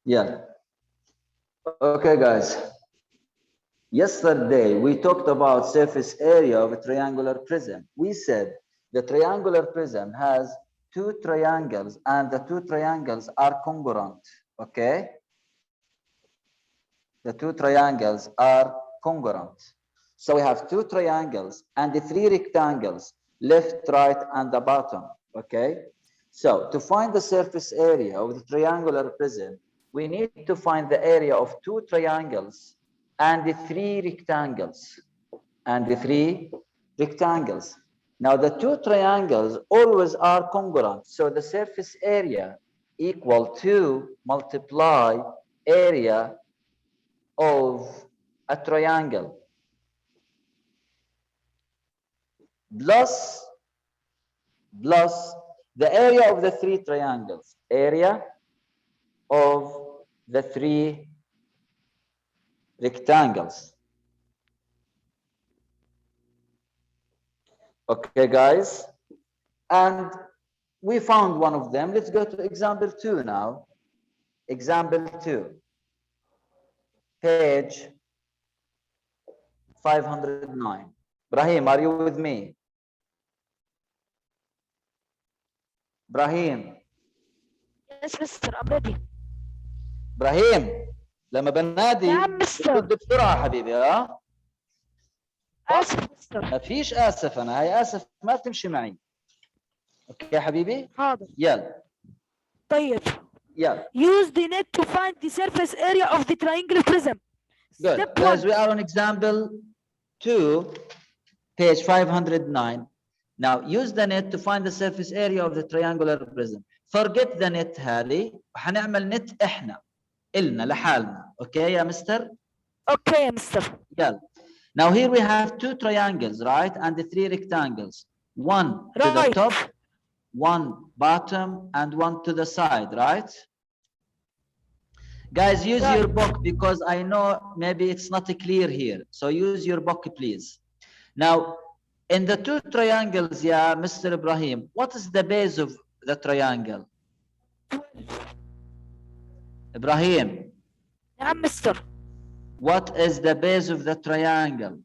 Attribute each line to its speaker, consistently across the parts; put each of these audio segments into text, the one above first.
Speaker 1: Yeah. Okay, guys. Yesterday, we talked about surface area of a triangular prism. We said the triangular prism has two triangles and the two triangles are congruent. Okay? The two triangles are congruent. So we have two triangles and the three rectangles, left, right, and the bottom. Okay? So to find the surface area of the triangular prism, we need to find the area of two triangles and the three rectangles. And the three rectangles. Now the two triangles always are congruent. So the surface area equal to multiply area of a triangle plus the area of the three triangles, area of the three rectangles. Okay, guys, and we found one of them. Let's go to example 2 now. Example 2, page 509. Brahim, are you with me? Brahim.
Speaker 2: Yes, Mister, I'm ready.
Speaker 1: Brahim، لما بنادي
Speaker 2: نعم مستر.
Speaker 1: رد بسرعة حبيبي. ها
Speaker 2: آسف مستر.
Speaker 1: ما فيش آسف، أنا هاي آسف ما تمشي معي. أوكي يا حبيبي؟
Speaker 2: حاضر.
Speaker 1: يلا.
Speaker 2: طيب.
Speaker 1: يلا.
Speaker 2: Use the net to find the surface area of the triangular prism.
Speaker 1: Good.
Speaker 2: Step
Speaker 1: Guys,
Speaker 2: 1.
Speaker 1: we are on example 2, page 509. Now, use the net to find the surface area of the triangular prism. Forget the net هذه، وحنعمل net إحنا إلنا لحالنا. Okay يا مستر؟
Speaker 2: Okay, Mister.
Speaker 1: يلا. Now here we have two triangles, right? And the three rectangles. One to the top, one bottom, and one to the side, right? Guys, use your book because I know maybe it's not clear here. So use your book, please. Now, in the two triangles, yeah, Mr. Ibrahim, what is the base of the triangle? Ibrahim.
Speaker 2: Yeah, Mister.
Speaker 1: What is the base of the triangle?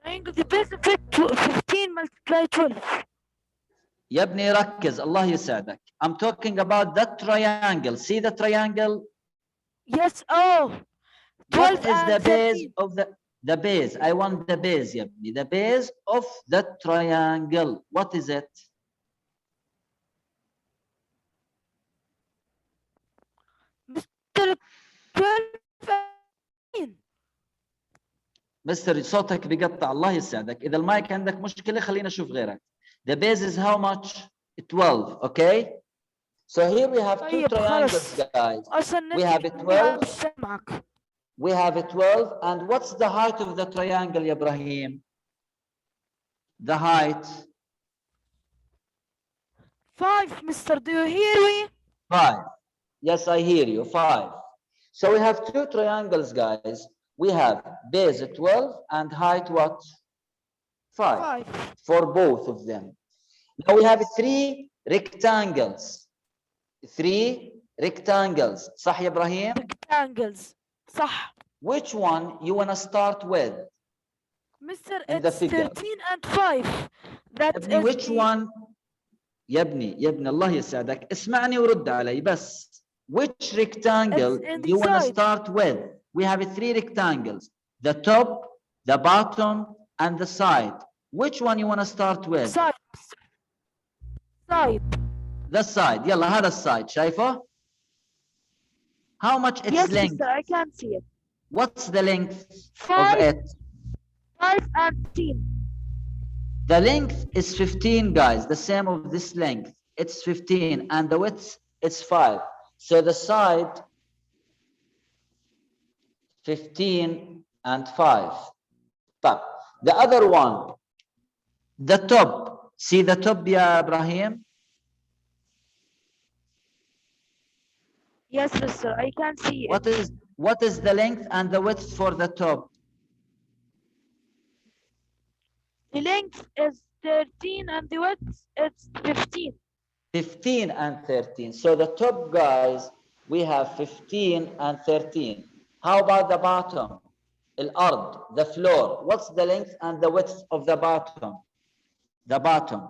Speaker 2: Triangle, the base of it 15 multiplied 12.
Speaker 1: يا ابني ركز الله يسعدك. I'm talking about that triangle. See the triangle?
Speaker 2: Yes, oh. 12
Speaker 1: What is
Speaker 2: and
Speaker 1: the base
Speaker 2: 13.
Speaker 1: of the base? I want the base يا ابني. The base of the triangle. What is it?
Speaker 2: Mr. 12 and 13.
Speaker 1: مستر صوتك بيقطع الله يسعدك. إذا المايك عندك مشكلة خلينا نشوف غيرك. The base is how much? 12, okay? So here we have two triangles, guys. We have a 12. We have a 12. And what's the height of the triangle, Ibrahim? The height?
Speaker 2: 5, Mister. Do you hear me?
Speaker 1: 5. Yes, I hear you. 5. So we have two triangles, guys. We have base 12 and height what? 5. For both of them. Now we have three rectangles. 3 rectangles. صح يا إبراهيم?
Speaker 2: Rectangles. صح.
Speaker 1: Which one you want to start with?
Speaker 2: Mister, it's 13 and 5. That is
Speaker 1: which one? يا ابني الله يسعدك اسمعني ورد علي بس. Which rectangle you want to start with? We have 3 rectangles. The top, the bottom, and the side. Which one you want to start with?
Speaker 2: Side.
Speaker 1: The side. يلا هذا السايد شايفه؟ How much its
Speaker 2: yes,
Speaker 1: length?
Speaker 2: Mister, I can see it.
Speaker 1: What's the length
Speaker 2: 5,
Speaker 1: of it?
Speaker 2: 5 and 15.
Speaker 1: The length is 15, guys. The same of this length. It's 15, and the width is 5. So the side 15 and 5. Top. The other one, the top. See the top, ya Ibrahim?
Speaker 2: Yes, Mister, I can see it.
Speaker 1: What is the length and the width for the top?
Speaker 2: The length is 13 and the width is 15.
Speaker 1: 15 and 13. So the top, guys, we have 15 and 13. How about the bottom? الأرض, the floor. What's the length and the width of the bottom? The bottom.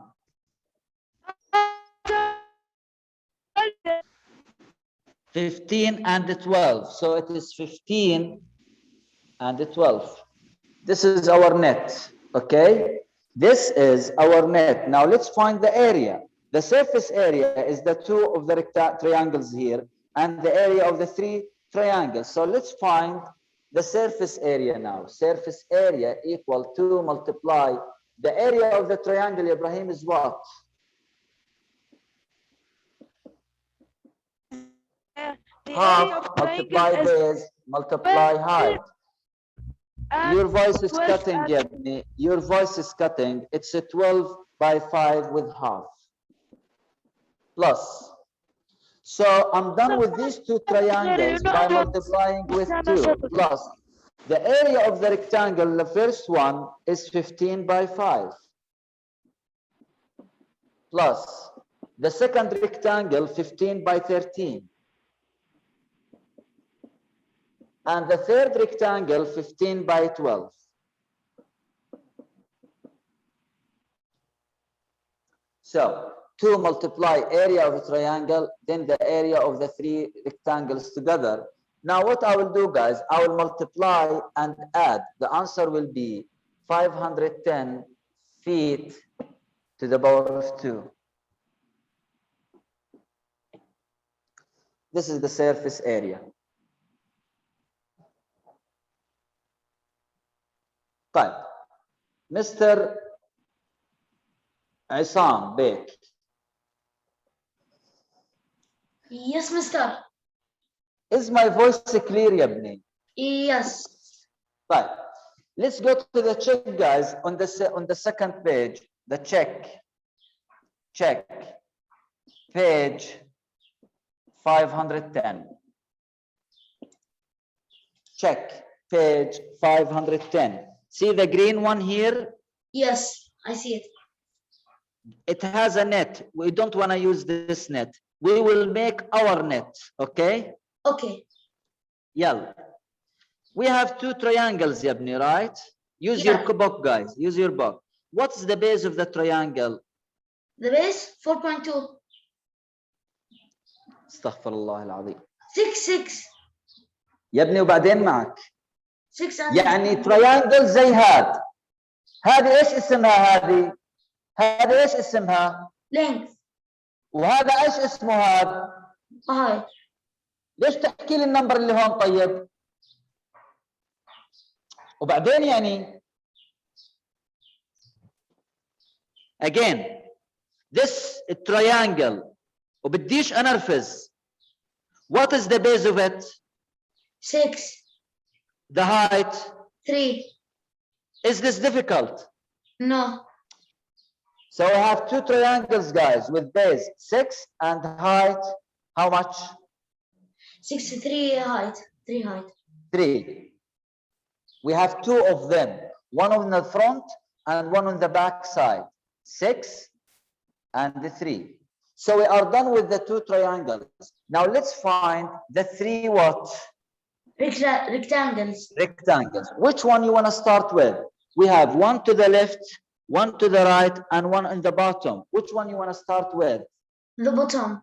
Speaker 1: 15 and 12. So it is 15 and 12. This is our net, okay? This is our net. Now let's find the area. The surface area is the two of the triangles here and the area of the three triangles. So let's find the surface area now. Surface area equal to multiply the area of the triangle, Ibrahim, is what? Half multiply base multiply height. Your voice is cutting, Yabni. Your voice is cutting. It's a 12 by 5 with half. Plus. So I'm done with these two triangles by multiplying with 2. Plus. The area of the rectangle, the first one, is 15 by 5. Plus. The second rectangle, 15 by 13. And the third rectangle, 15 by 12. So, 2 multiply area of a triangle, then the area of the three rectangles together. Now what I will do, guys, I will multiply and add. The answer will be 510 feet to the power of 2. This is the surface area. طيب Mr. عصام بيك.
Speaker 3: Yes, mister.
Speaker 1: Is my voice clear يا ابني?
Speaker 3: Yes.
Speaker 1: طيب let's go to the check, guys, on the second page. The check page 510. Check page 510. See the green one here?
Speaker 3: Yes, I see it.
Speaker 1: It has a net. We don't want to use this net. We will make our net, okay?
Speaker 3: Okay.
Speaker 1: Yalla. We have two triangles, Yabni, right? Use your book, guys. Use your book. What's the base of the triangle?
Speaker 3: The base 4.2.
Speaker 1: استغفر الله العظيم.
Speaker 3: 6.
Speaker 1: يا ابني وبعدين معك.
Speaker 3: 6 and
Speaker 1: يعني تريانجل زي هذه ايش اسمها هذه؟ هذه ايش اسمها؟
Speaker 3: length.
Speaker 1: وهذا ايش اسمه هذا؟
Speaker 3: height.
Speaker 1: ليش تحكي لي النمبر اللي هون طيب؟ وبعدين يعني again this triangle وبديش انرفز. What is the base of it?
Speaker 3: 6.
Speaker 1: The height?
Speaker 3: 3.
Speaker 1: Is this difficult?
Speaker 3: No.
Speaker 1: So we have two triangles, guys, with base 6 and height. How much?
Speaker 3: 6, 3 height. 3 height.
Speaker 1: 3. We have two of them, one on the front and one on the back side. 6 and 3. So we are done with the two triangles. Now let's find the three what?
Speaker 3: Rectangles.
Speaker 1: Rectangles. Which one you want to start with? We have one to the left, one to the right, and one in the bottom. Which one you want to start with?
Speaker 3: The bottom.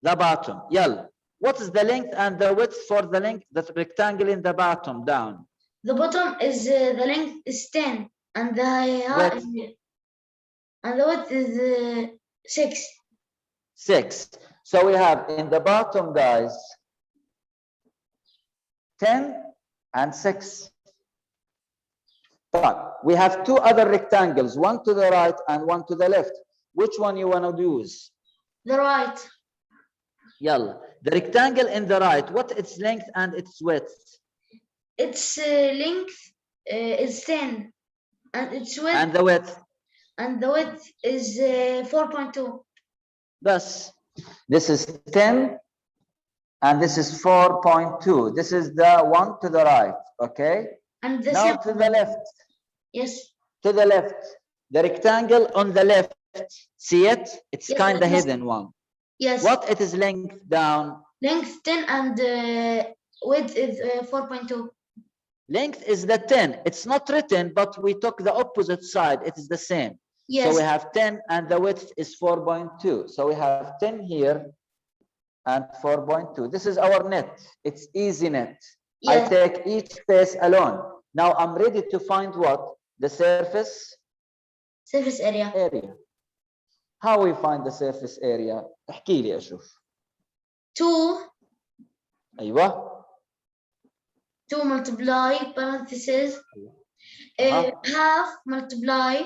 Speaker 1: The bottom. Yalla. What is the length and the width for the length, the rectangle in the bottom down?
Speaker 3: The bottom is the length is 10 and the height and the width is 6.
Speaker 1: 6. So we have in the bottom, guys, 10 and 6. But we have two other rectangles, one to the right and one to the left. Which one you want to use?
Speaker 3: The right.
Speaker 1: Yalla. The rectangle in the right, what its length and its width?
Speaker 3: Its length is 10 and its width
Speaker 1: and the width?
Speaker 3: And the width is 4.2.
Speaker 1: Thus, this is 10 and this is 4.2. This is the one to the right, okay?
Speaker 3: And the
Speaker 1: now to the left.
Speaker 3: Yes.
Speaker 1: To the left. The rectangle on the left, See it? It's
Speaker 3: Yes,
Speaker 1: kind of
Speaker 3: I know.
Speaker 1: hidden one.
Speaker 3: Yes.
Speaker 1: What it is length down?
Speaker 3: Length 10 and width is 4.2.
Speaker 1: Length is the 10. It's not written, but we took the opposite side. It is the same.
Speaker 3: Yes.
Speaker 1: So we have 10 and the width is 4.2. So we have 10 here and 4.2. This is our net. It's easy net.
Speaker 3: Yes.
Speaker 1: I take each face alone. Now I'm ready to find what? The surface
Speaker 3: area.
Speaker 1: How we find the surface area? احكي لي أشوف.
Speaker 3: 2.
Speaker 1: أيوة.
Speaker 3: 2 multiply parentheses half multiply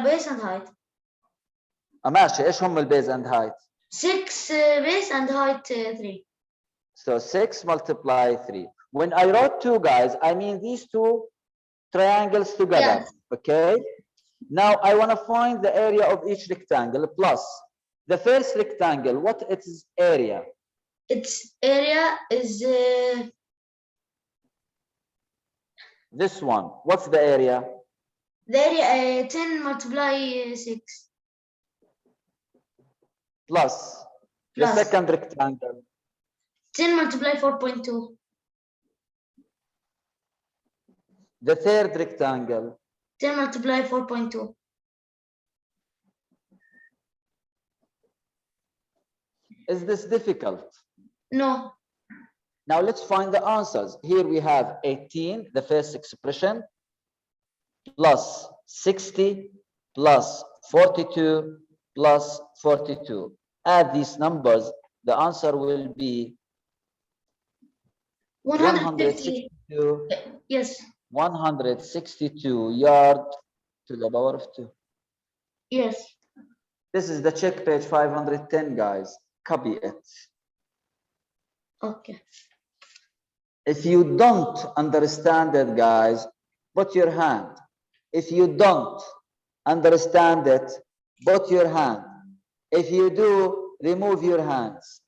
Speaker 3: base and height.
Speaker 1: ماشي. إيش هم البيز and height؟
Speaker 3: 6 base and height 3.
Speaker 1: So 6 multiply 3. When I wrote 2, guys, I mean these two triangles together.
Speaker 3: Yes.
Speaker 1: Okay. Now I want to find the area of each rectangle plus the first rectangle. What its area?
Speaker 3: Its area is
Speaker 1: this one. What's the area?
Speaker 3: the area 10 multiply 6
Speaker 1: Plus the second rectangle.
Speaker 3: 10 multiply 4.2.
Speaker 1: The third rectangle.
Speaker 3: 10 multiply 4.2.
Speaker 1: Is this difficult?
Speaker 3: No.
Speaker 1: Now let's find the answers. Here we have 18, the first expression, plus 60, plus 42, plus 42. Add these numbers, the answer will be 162.
Speaker 3: Yes.
Speaker 1: 162 yard to the power of 2.
Speaker 3: Yes.
Speaker 1: This is the check page 510, guys. Copy it.
Speaker 3: Okay.
Speaker 1: If you don't understand it, guys, put your hand. If you don't understand it, put your hand. If you do, remove your hands.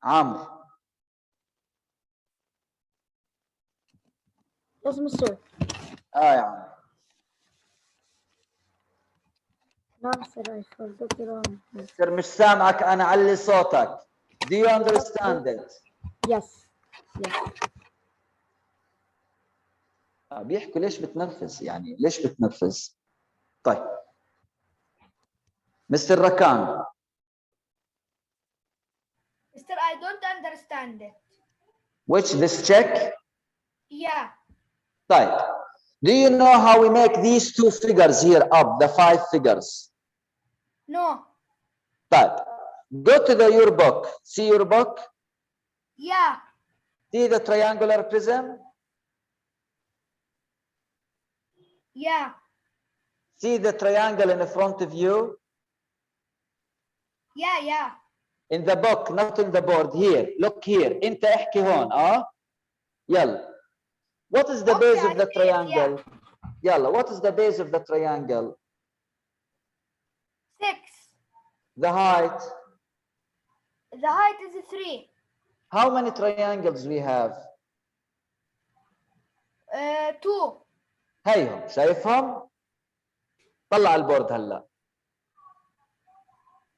Speaker 1: Amr.
Speaker 2: Yes, Mr.
Speaker 1: يا عم.
Speaker 2: No, Mr. I forgot it wrong.
Speaker 1: مستر مش سامعك أنا علي صوتك. Do you understand it?
Speaker 2: Yes. Yes.
Speaker 1: بيحكوا ليش بتنرفز يعني ليش بتنرفز؟ طيب. مستر ركان.
Speaker 4: Mister, I don't understand it.
Speaker 1: Which this check?
Speaker 4: Yeah.
Speaker 1: طيب. Do you know how we make these two figures here up, the 5 figures?
Speaker 4: No.
Speaker 1: طيب. Go to your book. See your book?
Speaker 4: Yeah.
Speaker 1: See the triangular prism?
Speaker 4: Yeah.
Speaker 1: See the triangle in front of you?
Speaker 4: Yeah, yeah.
Speaker 1: In the book, not in the board. Here, look here. انت احكي هون يلا. What is the base of the triangle? يلا, what is the base of the triangle?
Speaker 4: 6.
Speaker 1: The height.
Speaker 4: The height is 3.
Speaker 1: How many triangles we have?
Speaker 4: 2.
Speaker 1: هيهم شايفهم؟ طلع البورد هلا.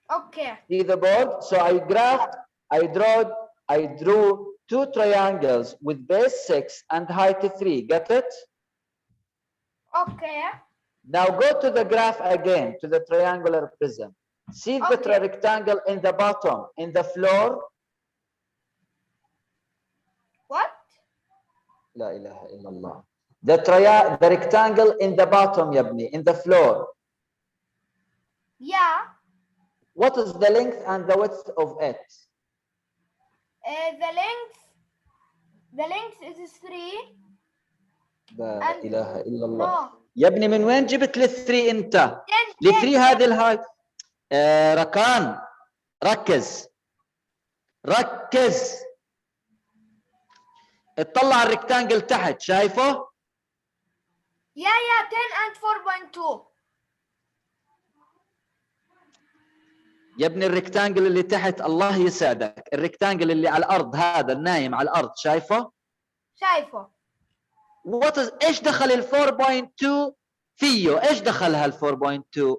Speaker 4: Okay.
Speaker 1: See the board? So I drew 2 triangles with base 6 and height 3. Get it?
Speaker 4: Okay.
Speaker 1: Now go to the graph again, to the triangular prism. See the rectangle in the bottom, in the floor?
Speaker 4: What?
Speaker 1: La ilaha illallah. The rectangle in the bottom, yabni, in the floor.
Speaker 4: Yeah.
Speaker 1: What is the length and the width of it?
Speaker 4: The length is 3.
Speaker 1: لا إله إلا الله.
Speaker 4: No.
Speaker 1: يا ابني من وين جبت ال3 انت؟ ال3 هذه الهايت. ركان ركز. اطلع الريكتانجل تحت شايفه؟
Speaker 4: Yeah, 10 and 4.2.
Speaker 1: يا ابني الريكتانجل اللي تحت الله يسعدك، الريكتانجل اللي على الارض هذا النايم على الارض شايفه؟
Speaker 4: شايفه.
Speaker 1: what is ايش دخل ال 4.2 فيه؟ ايش دخلها ال 4.2؟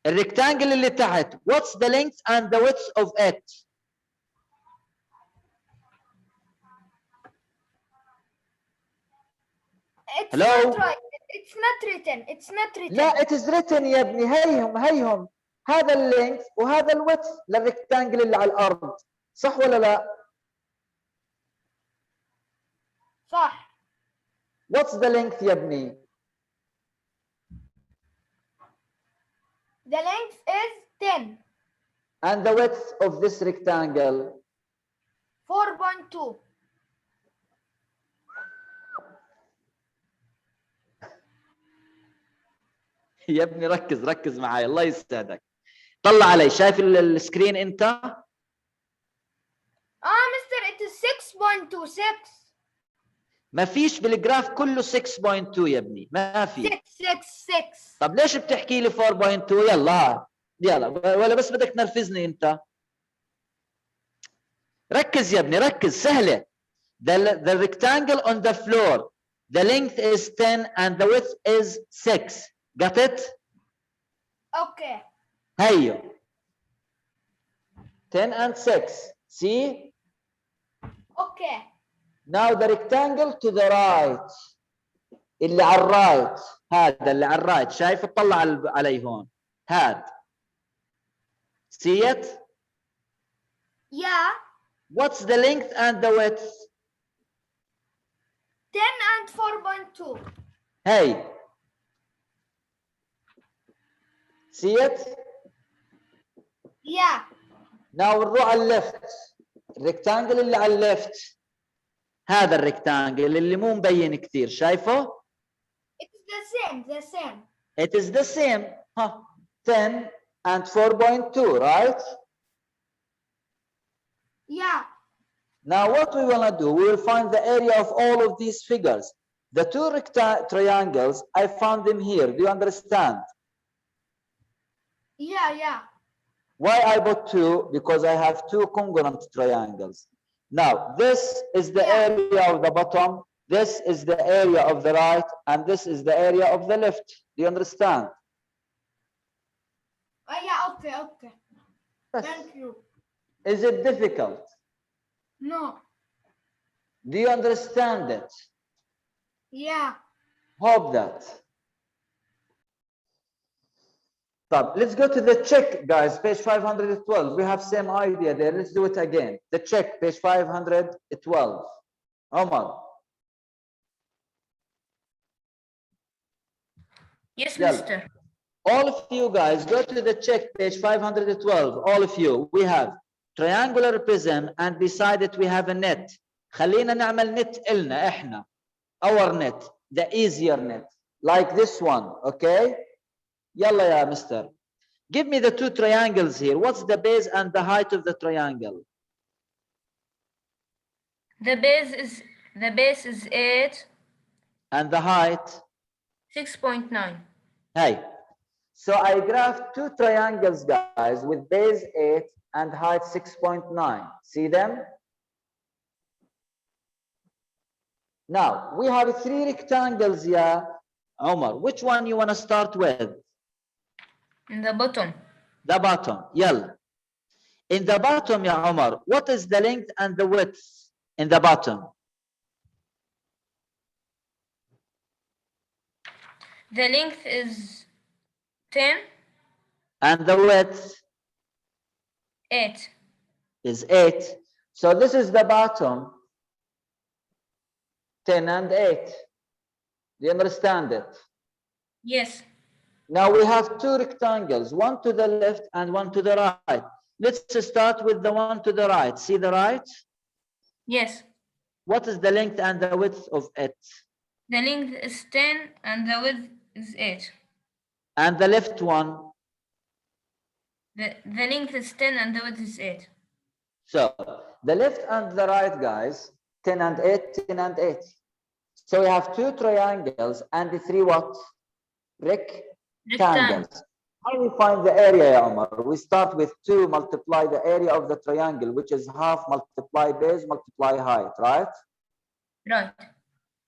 Speaker 1: الريكتانجل اللي تحت what's the length and the width of it؟
Speaker 4: It's
Speaker 1: Hello?
Speaker 4: not right. It's not written. It's not written.
Speaker 1: لا it is written يا ابني. هيهم هذا اللينث وهذا الويدث للريكتانجل اللي على الارض، صح ولا لا؟
Speaker 4: صح.
Speaker 1: what's the length يا ابني؟
Speaker 4: The length is 10.
Speaker 1: and the width of this rectangle
Speaker 4: 4.2.
Speaker 1: يا ابني ركز معي الله يسعدك. طلع علي، شايف السكرين انت؟
Speaker 4: مستر it is 6.26.
Speaker 1: ما فيش بالجراف كله 6.2 يا ابني، ما في.
Speaker 4: 6.
Speaker 1: طب ليش بتحكي لي 4.2؟ يلا ولا بس بدك تنرفزني انت؟ ركز يا ابني ركز، سهله. the rectangle on the floor the length is 10 and the width is 6. got it؟
Speaker 4: Okay.
Speaker 1: هيو 10 and 6. see؟
Speaker 4: Okay.
Speaker 1: now the rectangle to the right اللي على الرايت، هذا اللي على الرايت، شايف؟ اطلع علي هون، هذا. see it؟
Speaker 4: Yeah.
Speaker 1: what's the length and the width؟
Speaker 4: 10 and 4.2.
Speaker 1: هي see it؟
Speaker 4: Yeah.
Speaker 1: now نروح على الليفت، الريكتانجل اللي على الليفت، هذا الريكتانجل اللي مو مبين كثير، شايفه؟
Speaker 4: It's the same.
Speaker 1: it is the same. 10 and 4.2 right?
Speaker 4: Yeah.
Speaker 1: now what we want to do, we will find the area of all of these figures. The two triangles, I found them here. Do you understand?
Speaker 4: Yeah.
Speaker 1: Why I put 2? Because I have two congruent triangles. Now this is the area of the bottom, this is the area of the right, and this is the area of the left. Do you understand?
Speaker 4: Yeah, okay. Thank you.
Speaker 1: Is it difficult?
Speaker 4: No.
Speaker 1: Do you understand it?
Speaker 4: Yeah.
Speaker 1: Hope that. So let's go to the check, guys. Page 512. We have same idea there. Let's do it again. The check, page 512. Omar.
Speaker 5: Yes,
Speaker 1: Yeah.
Speaker 5: mister.
Speaker 1: All of you guys, go to the check, page 512. All of you. We have triangular prism and beside it we have a net. خلينا نعمل net إلنا إحنا. Our net, the easier net. Like this one, okay? Yalla ya mister. Give me the two triangles here. What's the base and the height of the triangle?
Speaker 5: The base is 8.
Speaker 1: And the height?
Speaker 5: 6.9.
Speaker 1: Hey. So I graphed two triangles, guys, with base 8 and height 6.9. See them? Now, we have three rectangles here. Omar, which one you want to start with?
Speaker 5: In the bottom.
Speaker 1: The bottom. Yalla. In the bottom, ya Omar, what is the length and the width in the bottom?
Speaker 5: The length is 10.
Speaker 1: And the width
Speaker 5: 8.
Speaker 1: is 8. So this is the bottom, 10 and 8. Do you understand it?
Speaker 5: Yes.
Speaker 1: Now we have two rectangles, one to the left and one to the right. Let's start with the one to the right. See the right?
Speaker 5: Yes.
Speaker 1: What is the length and the width of it?
Speaker 5: The length is 10 and the width is 8.
Speaker 1: And the left one?
Speaker 5: The length is 10 and the width is 8.
Speaker 1: So the left and the right, guys, 10 and 8, 10 and 8. So we have two triangles and the three what? Rectangles. How we find the area, ya Omar? We start with 2 multiply the area of the triangle, which is half multiply base multiply height, right?
Speaker 5: Right.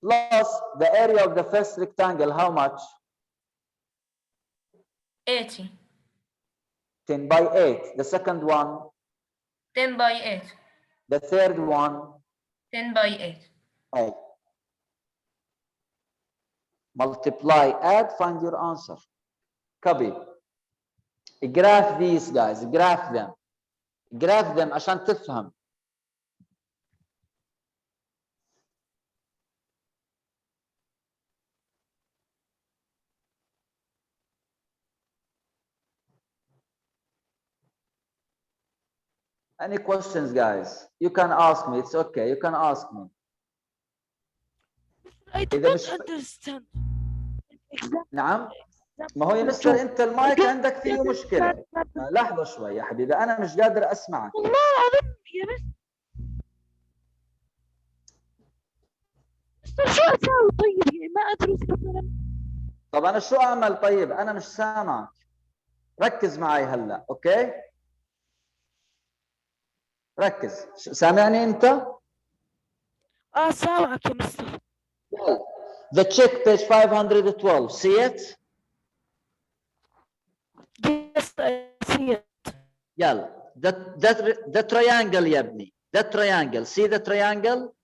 Speaker 1: Plus the area of the first rectangle, how much?
Speaker 5: 80.
Speaker 1: 10 by 8. The second one?
Speaker 5: 10 by 8.
Speaker 1: The third one?
Speaker 5: 10 by 8.
Speaker 1: 8. Multiply, add, find your answer. Copy. Graph these guys, graph them. Graph them عشان تفهم. Any questions, guys? You can ask me. It's okay. You can ask me.
Speaker 2: I
Speaker 1: إذا
Speaker 2: don't
Speaker 1: مش
Speaker 2: understand.
Speaker 1: نعم. ما هو يا مستر انت المايك عندك فيه مشكلة. لحظة شوي يا حبيبي انا مش قادر اسمعك.
Speaker 2: والله العظيم يا مستر شو اسوي طيب يعني ما ادرس مثلا.
Speaker 1: طب انا شو اعمل طيب؟ انا مش سامعك. ركز معي هلا، اوكي؟ ركز. سامعني انت؟
Speaker 2: سامعك يا مستر.
Speaker 1: The check page 512. See it?
Speaker 2: Yes, I see it.
Speaker 1: يلا. The triangle يا ابني. The triangle. See the triangle?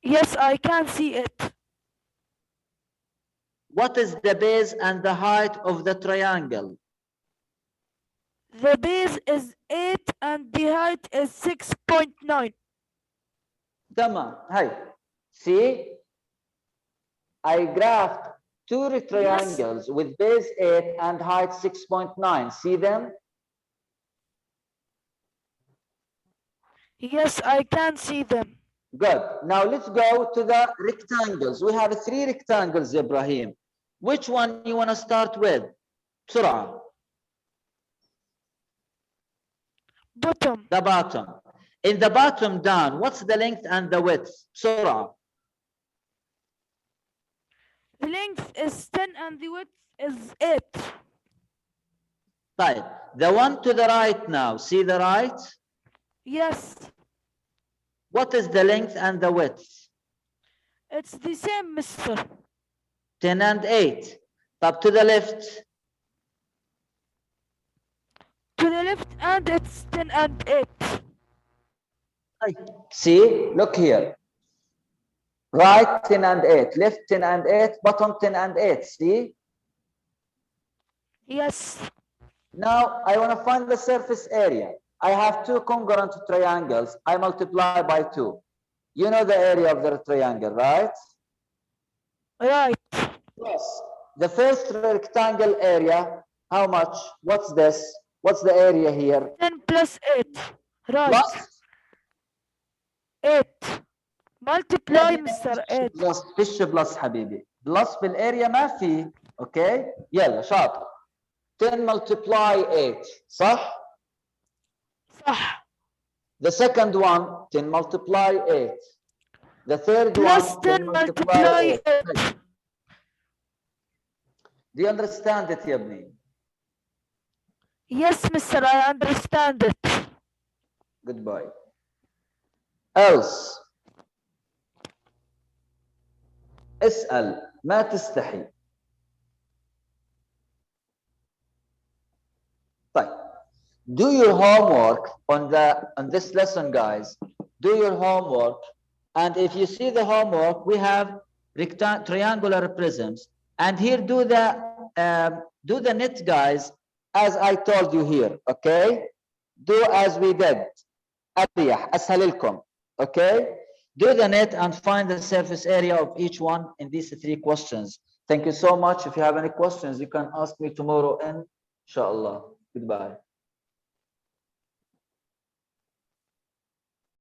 Speaker 2: Yes, I can see it.
Speaker 1: What is the base and the height of the triangle?
Speaker 2: The base is 8 and the height is 6.9.
Speaker 1: تمام. هاي. See? I graphed 2 triangles with base 8 and height 6.9. See them?
Speaker 2: Yes, I can see them.
Speaker 1: Good. Now let's go to the rectangles. We have 3 rectangles, Ibrahim. Which one you want to start with? بسرعة.
Speaker 2: Bottom.
Speaker 1: The bottom. In the bottom down, what's the length and the width? بسرعة.
Speaker 2: The length is 10 and the width is 8.
Speaker 1: طيب. The one to the right now. See the right?
Speaker 2: Yes.
Speaker 1: What is the length and the width?
Speaker 2: It's the same, mister.
Speaker 1: 10 and 8. طب to the left?
Speaker 2: To the left and it's 10 and 8.
Speaker 1: See, look here. Right 10 and 8, left 10 and 8, bottom 10 and 8. See?
Speaker 2: Yes.
Speaker 1: Now I want to find the surface area. I have 2 congruent triangles. I multiply by 2. You know the area of the triangle, right?
Speaker 2: Right.
Speaker 1: Yes. The first rectangle area, how much? What's this? What's the area here?
Speaker 2: 10 plus 8. Right.
Speaker 1: Plus?
Speaker 2: 8. Multiply, Mr. 8.
Speaker 1: بلس فيش بلس حبيبي. بلس بالاريا ما في. اوكي؟ يلا شاطر. 10 multiply 8. صح؟
Speaker 2: صح.
Speaker 1: The second one 10 multiply 8. The third
Speaker 2: Plus
Speaker 1: one
Speaker 2: 10 multiply 8.
Speaker 1: Do you understand it يا ابني?
Speaker 2: Yes, mister, I understand it.
Speaker 1: Goodbye. Else. اسأل ما تستحي. طيب. Do your homework on this lesson, guys. Do your homework, and if you see the homework, we have triangular prisms, and here do the net, guys, as I told you here. Okay, do as we did. أريح أسهل لكم. Okay, do the net and find the surface area of each one in these 3 questions. Thank you so much. If you have any questions, you can ask me tomorrow, inshallah. Goodbye.